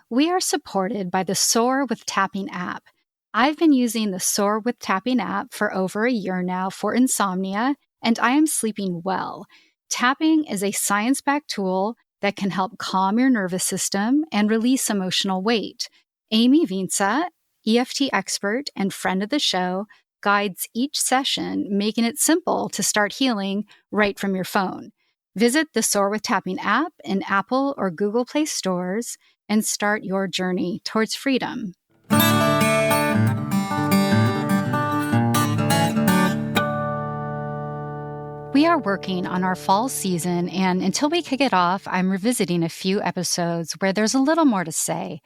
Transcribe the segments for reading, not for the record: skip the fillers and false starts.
We are supported by the Soar with Tapping app. I've been using the Soar with Tapping app for over a year now for insomnia, and I am sleeping well. Tapping is a science-backed tool that can help calm your nervous system and release emotional weight. Amy Vinca, EFT expert and friend of the show, guides each session, making it simple to start healing right from your phone. Visit the Soar with Tapping app in Apple or Google Play stores and start your journey towards freedom. We are working on our fall season, and until we kick it off, I'm revisiting a few episodes where there's a little more to say.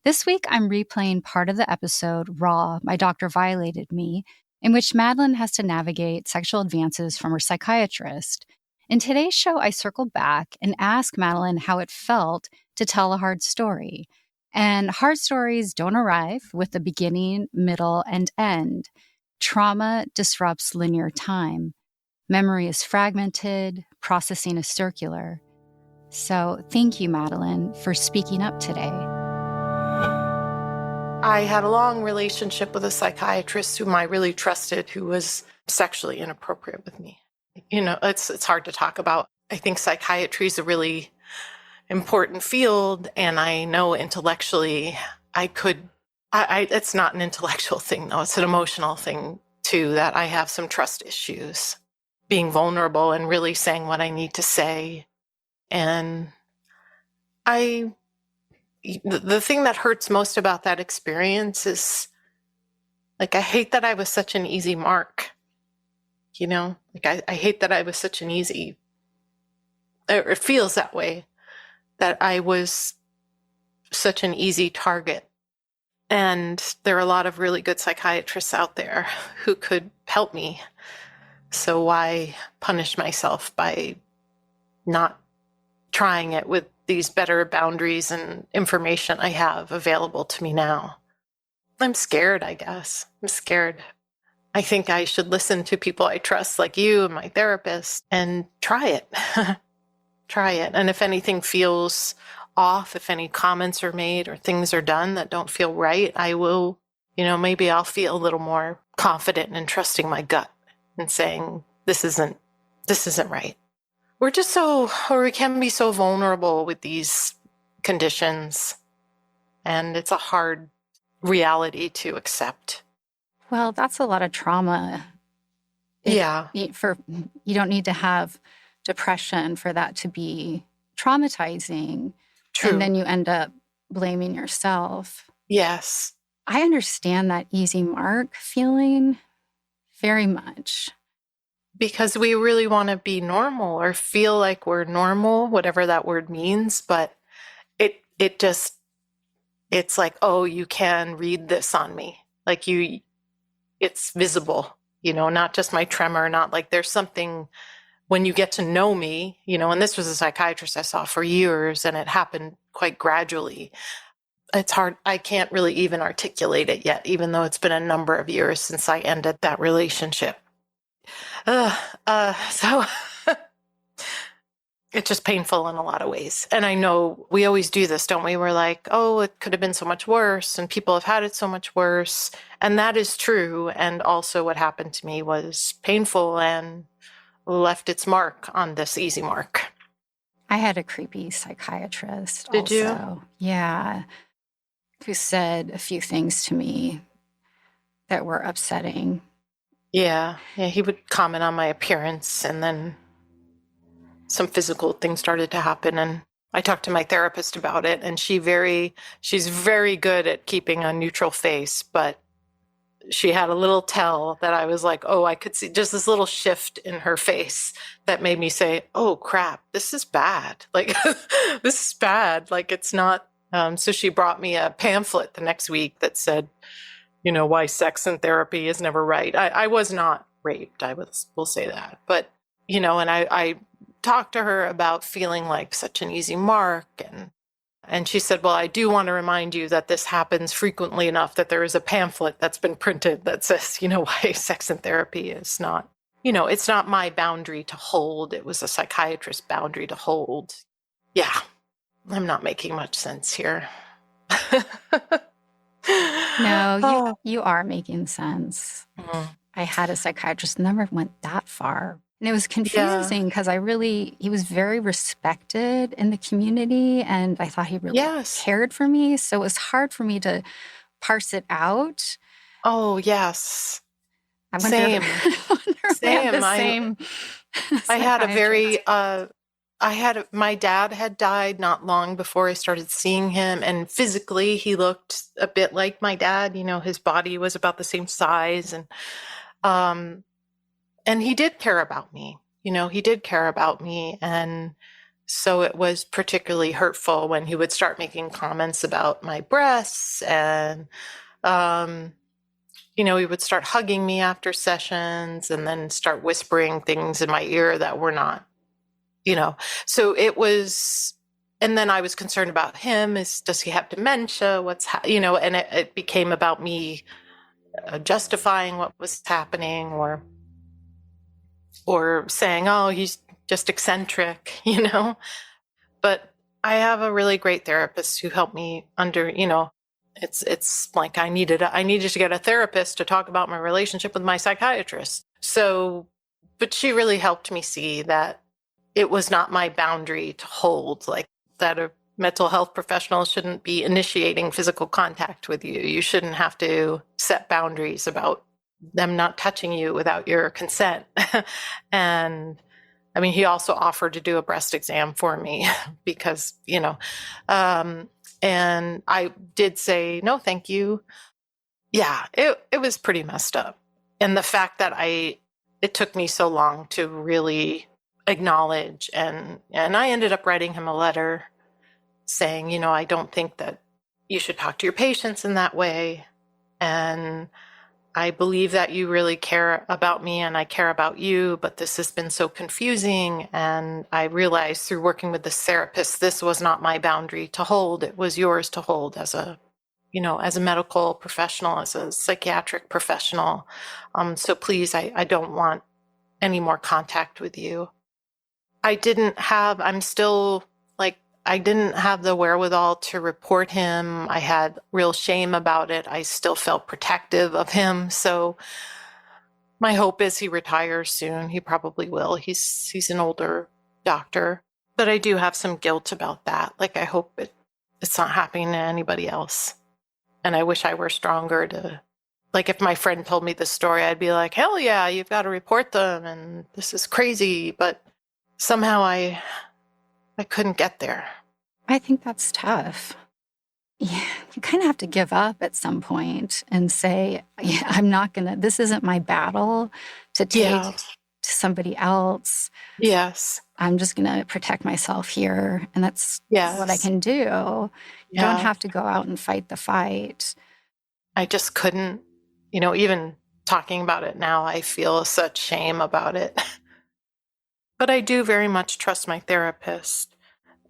This week, I'm replaying part of the episode, Raw, My Doctor Violated Me, in which Madelynn has to navigate sexual advances from her psychiatrist. In today's show, I circle back and ask Madelynn how it felt to tell a hard story. And hard stories don't arrive with a beginning, middle, and end. Trauma disrupts linear time. Memory is fragmented, processing is circular. So thank you, Madelynn, for speaking up today. I had a long relationship with a psychiatrist whom I really trusted, who was sexually inappropriate with me. You know, it's hard to talk about. I think psychiatry is a really important field, and I know intellectually it's not an intellectual thing, though. It's an emotional thing, too, that I have some trust issues. Being vulnerable and really saying what I need to say. And the thing that hurts most about that experience is, like, I hate that I was such an easy mark. You know, like I hate that I was such an easy, or it feels that way, that I was such an easy target. And there are a lot of really good psychiatrists out there who could help me. So why punish myself by not trying it with these better boundaries and information I have available to me now? I'm scared, I guess. I'm scared. I think I should listen to people I trust, like you and my therapist, and try it. Try it. And if anything feels off, if any comments are made or things are done that don't feel right, I will, maybe I'll feel a little more confident in trusting my gut and saying, this isn't right. We can be so vulnerable with these conditions, and it's a hard reality to accept. Well, that's a lot of trauma. Yeah. You don't need to have depression for that to be traumatizing. True. And then you end up blaming yourself. Yes. I understand that easy mark feeling very much. Because we really want to be normal or feel like we're normal, whatever that word means. But it's like, oh, you can read this on me. Like it's visible, not just my tremor, not like there's something when you get to know me, and this was a psychiatrist I saw for years and it happened quite gradually. It's hard. I can't really even articulate it yet, even though it's been a number of years since I ended that relationship. So it's just painful in a lot of ways. And I know we always do this, don't we? We're like, oh, it could have been so much worse and people have had it so much worse. And that is true. And also what happened to me was painful and left its mark on this easy mark. I had a creepy psychiatrist. Did you? Yeah. Who said a few things to me that were upsetting. Yeah, he would comment on my appearance, and then some physical things started to happen, and I talked to my therapist about it, and she's very good at keeping a neutral face, but she had a little tell that I was like, oh, I could see just this little shift in her face that made me say, oh, crap, this is bad. Like, this is bad. Like, it's not. So she brought me a pamphlet the next week that said, why sex and therapy is never right. I was not raped. Will say that. But, and I talked to her about feeling like such an easy mark. And she said, well, I do want to remind you that this happens frequently enough that there is a pamphlet that's been printed that says, why sex and therapy is not, it's not my boundary to hold. It was a psychiatrist's boundary to hold. Yeah, I'm not making much sense here. No, Oh. you are making sense. Mm. I had a psychiatrist, never went that far. And it was Yeah. confusing because he was very respected in the community and I thought he really Yes. cared for me. So it was hard for me to parse it out. Oh, yes. I wonder if, Same. I wonder if I have the Same. same I had a psychiatrist. my dad had died not long before I started seeing him, and physically he looked a bit like my dad. His body was about the same size, um, and he did care about me. He did care about me, and so it was particularly hurtful when he would start making comments about my breasts, and um, he would start hugging me after sessions, and then start whispering things in my ear that were not. So it was, and then I was concerned about him. Does he have dementia? And it became about me justifying what was happening, or saying, oh, he's just eccentric, But I have a really great therapist who helped me it's like I needed to get a therapist to talk about my relationship with my psychiatrist. So, but she really helped me see that it was not my boundary to hold, like that a mental health professional shouldn't be initiating physical contact with you. You shouldn't have to set boundaries about them not touching you without your consent. And I mean, he also offered to do a breast exam for me because, and I did say, no, thank you. Yeah, it was pretty messed up. And the fact that it took me so long to really acknowledge, and I ended up writing him a letter saying, I don't think that you should talk to your patients in that way. And I believe that you really care about me and I care about you, but this has been so confusing. And I realized through working with this therapist, this was not my boundary to hold. It was yours to hold as a medical professional, as a psychiatric professional. So please, I don't want any more contact with you. I'm still like, I didn't have the wherewithal to report him. I had real shame about it. I still felt protective of him. So my hope is he retires soon. He probably will. He's an older doctor, but I do have some guilt about that. Like, I hope it's not happening to anybody else. And I wish I were stronger like, if my friend told me this story, I'd be like, hell yeah, you've got to report them. And this is crazy. But somehow I couldn't get there. I think that's tough. Yeah, you kind of have to give up at some point and say, yeah, this isn't my battle to take Yeah. to somebody else. Yes. I'm just going to protect myself here. And that's what I can do. You don't have to go out and fight the fight. I just couldn't, even talking about it now, I feel such shame about it. But I do very much trust my therapist.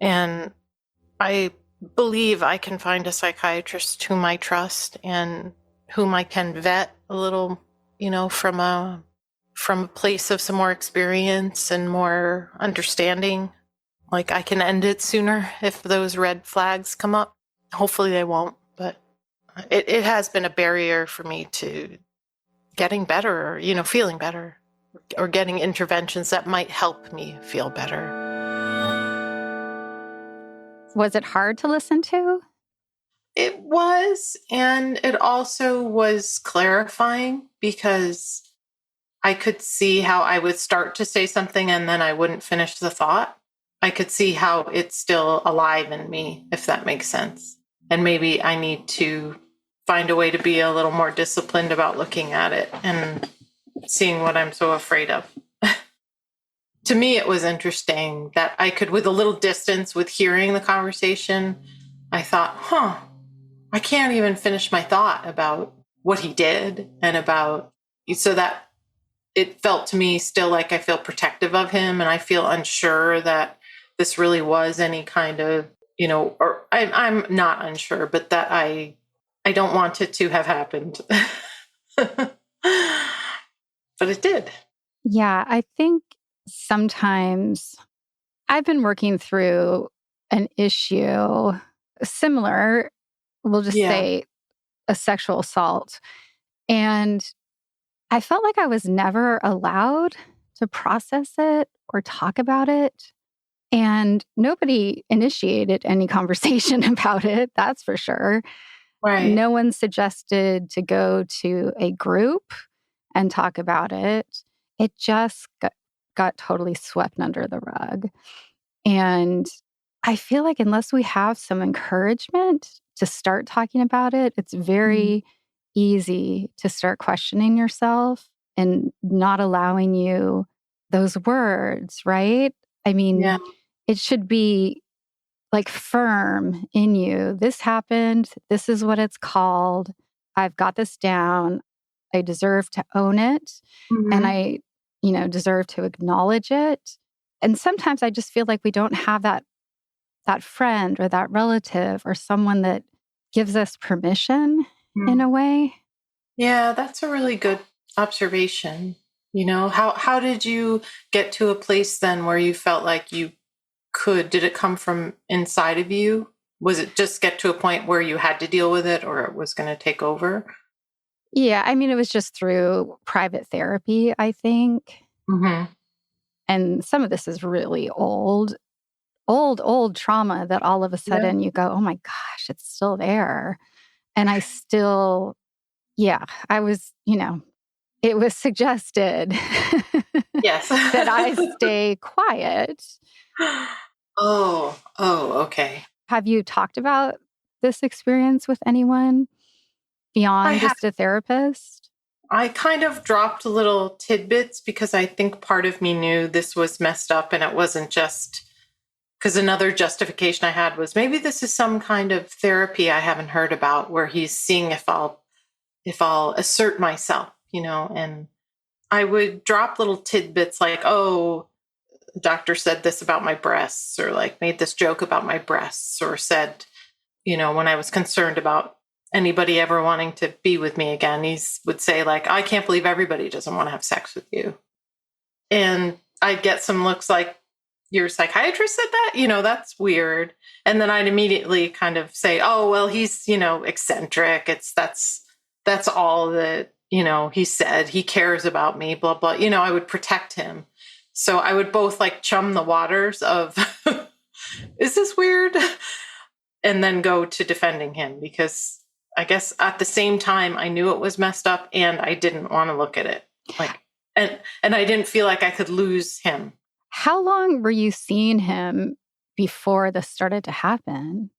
And I believe I can find a psychiatrist whom I trust and whom I can vet a little, from a place of some more experience and more understanding. Like, I can end it sooner if those red flags come up. Hopefully they won't, but it has been a barrier for me to getting better, or, feeling better, or getting interventions that might help me feel better. Was it hard to listen to? It was, and it also was clarifying because I could see how I would start to say something and then I wouldn't finish the thought. I could see how it's still alive in me, if that makes sense. And maybe I need to find a way to be a little more disciplined about looking at it and seeing what I'm so afraid of. To me, it was interesting that I could, with a little distance, with hearing the conversation, I thought, I can't even finish my thought about what he did and so that it felt to me still like I feel protective of him and I feel unsure that this really was any kind of, or I'm not unsure, but that I don't want it to have happened. But it did. Yeah, I think sometimes I've been working through an issue similar we'll just Yeah. say a sexual assault. And I felt like I was never allowed to process it or talk about it. And nobody initiated any conversation about it, that's for sure. Right. No one suggested to go to a group and talk about it. It just got totally swept under the rug. And I feel like unless we have some encouragement to start talking about it, it's very easy to start questioning yourself and not allowing you those words, right? I mean, Yeah. it should be like firm in you. This happened. This is what it's called. I've got this down. I deserve to own it. And Hmm. I, deserve to acknowledge it. And sometimes I just feel like we don't have that friend or that relative or someone that gives us permission in a way. Yeah, that's a really good observation. How did you get to a place then where you felt like you did it come from inside of you? Was it just get to a point where you had to deal with it or it was going to take over? Yeah, I mean, it was just through private therapy, I think. Hmm. And some of this is really old trauma that all of a Yeah. sudden you go, oh my gosh, it's still there. And I still, yeah, I was, it was suggested Yes. that I stay quiet. Oh, okay. Have you talked about this experience with anyone I beyond had just a therapist? I kind of dropped little tidbits because I think part of me knew this was messed up and it wasn't just because another justification I had was maybe this is some kind of therapy I haven't heard about where he's seeing if I'll assert myself, and I would drop little tidbits like, oh, the doctor said this about my breasts, or like made this joke about my breasts, or said, when I was concerned about anybody ever wanting to be with me again, he would say, like, I can't believe everybody doesn't want to have sex with you. And I'd get some looks like, your psychiatrist said that? That's weird. And then I'd immediately kind of say, oh, well, he's, eccentric. That's all that, he said. He cares about me, blah, blah. I would protect him. So I would both like chum the waters of, is this weird? And then go to defending him because I guess at the same time I knew it was messed up and I didn't want to look at it. Like, and I didn't feel like I could lose him. How long were you seeing him before this started to happen?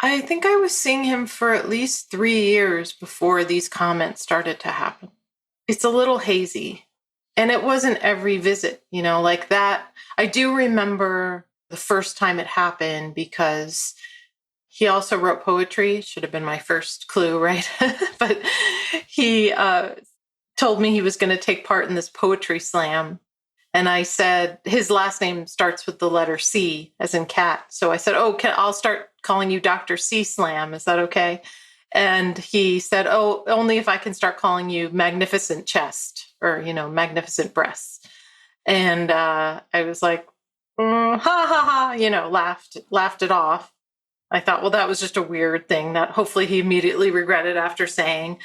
I think I was seeing him for at least 3 years before these comments started to happen. It's a little hazy. And it wasn't every visit, like that. I do remember the first time it happened because he also wrote poetry. Should have been my first clue, right? But he told me he was going to take part in this poetry slam. And I said, his last name starts with the letter C, as in cat. So I said, oh, I'll start calling you Dr. C Slam. Is that okay? And he said, oh, only if I can start calling you Magnificent Chest or, Magnificent Breasts. And I was like, ha, ha, ha, laughed it off. I thought, well, that was just a weird thing that hopefully he immediately regretted after saying.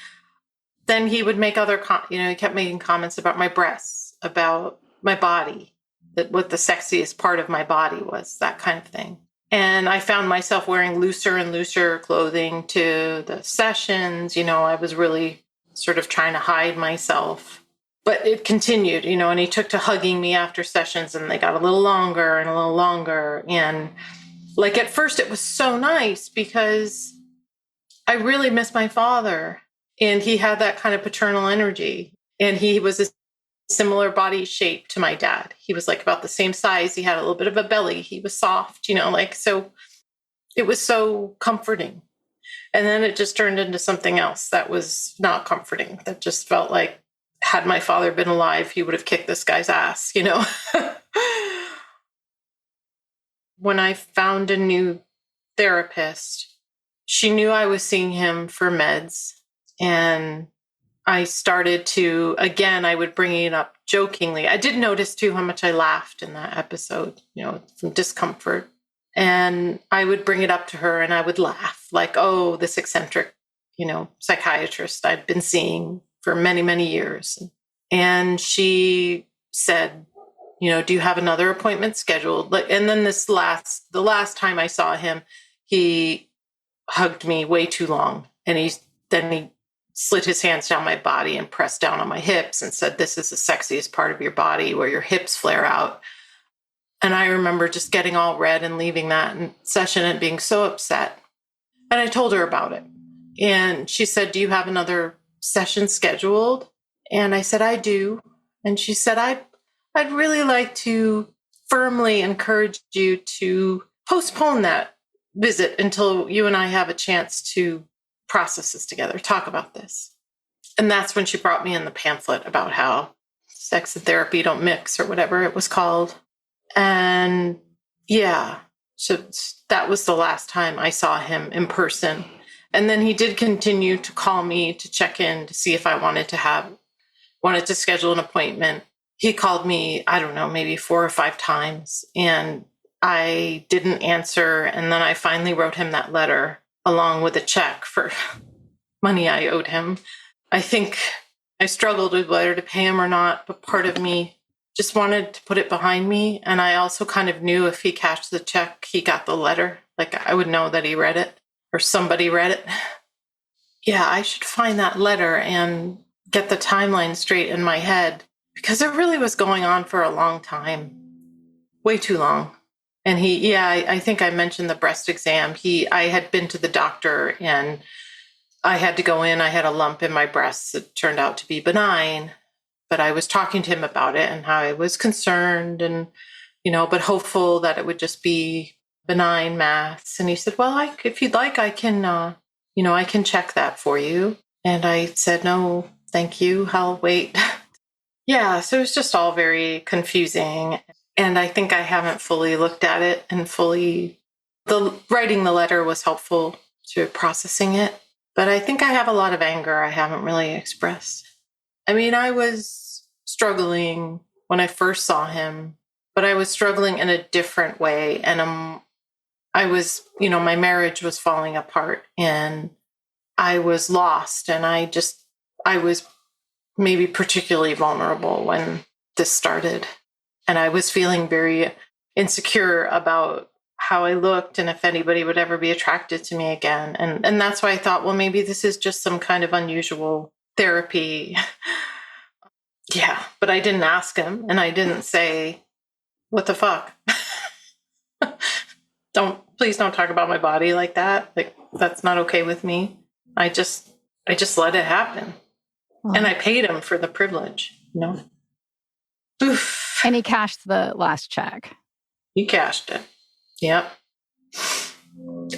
Then he would make he kept making comments about my breasts, about my body, that what the sexiest part of my body was, that kind of thing. And I found myself wearing looser and looser clothing to the sessions. I was really sort of trying to hide myself. But it continued, and he took to hugging me after sessions and they got a little longer and a little longer. And like at first it was so nice because I really miss my father. And he had that kind of paternal energy. And he was a similar body shape to my dad. He was like about the same size. He had a little bit of a belly. He was soft, so it was so comforting. And then it just turned into something else that was not comforting, that just felt like had my father been alive, he would have kicked this guy's ass, When I found a new therapist, she knew I was seeing him for meds. And I started to, again, I would bring it up jokingly. I did notice too how much I laughed in that episode, from discomfort. And I would bring it up to her and I would laugh like, oh, this eccentric, psychiatrist I've been seeing for many, many years. And she said, do you have another appointment scheduled? And then the last time I saw him, he hugged me way too long. And he slid his hands down my body and pressed down on my hips and said, this is the sexiest part of your body where your hips flare out. And I remember just getting all red and leaving that session and being so upset. And I told her about it. And she said, do you have another session scheduled? And I said, I do. And she said, I'd really like to firmly encourage you to postpone that visit until you and I have a chance to process this together, talk about this. And that's when she brought me in the pamphlet about how sex and therapy don't mix or whatever it was called. And yeah, so that was the last time I saw him in person. And then he did continue to call me to check in to see if I wanted to schedule an appointment. He called me, I don't know, maybe 4 or 5 times, and I didn't answer. And then I finally wrote him that letter along with a check for money I owed him. I think I struggled with whether to pay him or not, but part of me just wanted to put it behind me. And I also kind of knew if he cashed the check, he got the letter. Like I would know that he read it or somebody read it. Yeah, I should find that letter and get the timeline straight in my head, because it really was going on for a long time, way too long. And I think I mentioned the breast exam. I had been to the doctor and I had to go in. I had a lump in my breast that turned out to be benign, but I was talking to him about it and how I was concerned and, but hopeful that it would just be benign mass. And he said, well, if you'd like, I can, I can check that for you. And I said, no, thank you. I'll wait. Yeah. So it was just all very confusing. And I think I haven't fully looked at it and writing the letter was helpful to processing it. But I think I have a lot of anger I haven't really expressed. I mean, I was struggling when I first saw him, but I was struggling in a different way. And I was, my marriage was falling apart and I was lost. And I was maybe particularly vulnerable when this started. And I was feeling very insecure about how I looked and if anybody would ever be attracted to me again. And that's why I thought, well, maybe this is just some kind of unusual therapy. Yeah, but I didn't ask him and I didn't say, what the fuck? Please don't talk about my body like that. Like, that's not okay with me. I just let it happen. Well, and I paid him for the privilege, Oof. And he cashed the last check. He cashed it. Yep.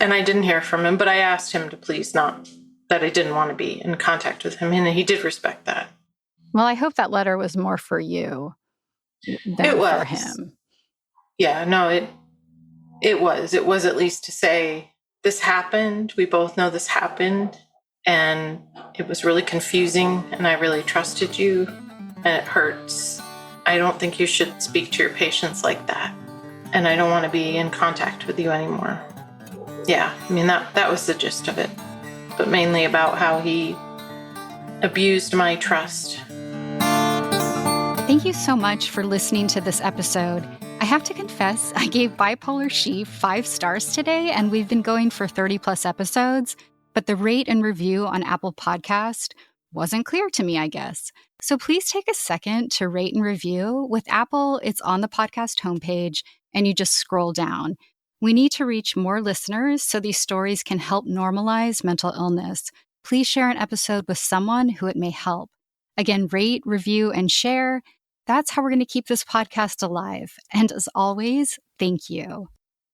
And I didn't hear from him, but I asked him to please not, that I didn't want to be in contact with him. And he did respect that. Well, I hope that letter was more for you than for him. Yeah, no, it was. It was at least to say, this happened. We both know this happened. And it was really confusing. And I really trusted you. And it hurts. I don't think you should speak to your patients like that. And I don't want to be in contact with you anymore. Yeah, I mean, that was the gist of it. But mainly about how he abused my trust. Thank you so much for listening to this episode. I have to confess, I gave Bipolar She 5 stars today, and we've been going for 30 plus episodes. But the rate and review on Apple Podcast wasn't clear to me, I guess. So please take a second to rate and review. With Apple, it's on the podcast homepage, and you just scroll down. We need to reach more listeners so these stories can help normalize mental illness. Please share an episode with someone who it may help. Again, rate, review, and share. That's how we're going to keep this podcast alive. And as always, thank you.